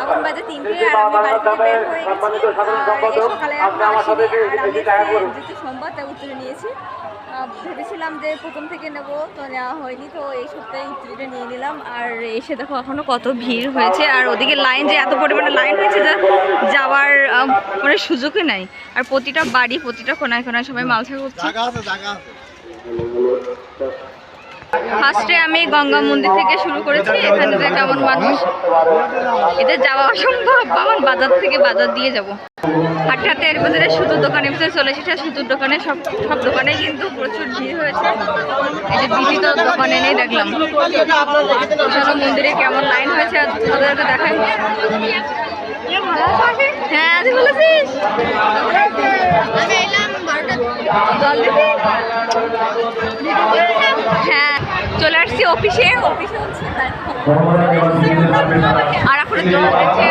এখন বাজে 3টে আর আমি বাড়ি থেকে বের হয়ে গেছি। সকালে আমরা আসিনি আর আমি যেহেতু সোমবার তাই উত্তরে নিয়েছি। ভেবেছিলাম যে প্রথম থেকে নেব, তো নেওয়া হয়নি, তো এই সপ্তাহে উত্তরটা নিয়ে নিলাম। আর এসে দেখো এখনো কত ভিড় হয়েছে, আর ওদিকে লাইন যে এত পরিমাণে লাইন হয়েছে যে যাওয়ার মানে সুযোগই নাই। আর প্রতিটা বাড়ি প্রতিটা কোনায় কোনায় সবাই মালসা করছে। ফার্স্টে আমি গঙ্গা মন্দির থেকে শুরু করেছি। এখানে যে কেমন মানুষ, এদের যাওয়া অসম্ভব। বামন বাজার থেকে বাজার দিয়ে যাব হাঁটতে হাঁটতে। এর ভিতরে সুতোর দোকানের ভিতরে চলে এসেছে। সুতোর দোকানে সব দোকানে কিন্তু প্রচুর ভিড় হয়েছে। এই যে দিদি তো দোকানে নেই দেখলাম। মন্দিরে কেমন লাইন হয়েছে তাদেরকে দেখাই। হ্যাঁ তুই বলেছিস জল দিবি? হ্যাঁ চলে আসছি অফিসে। অফিসে হচ্ছে আর এখন জল দিচ্ছে।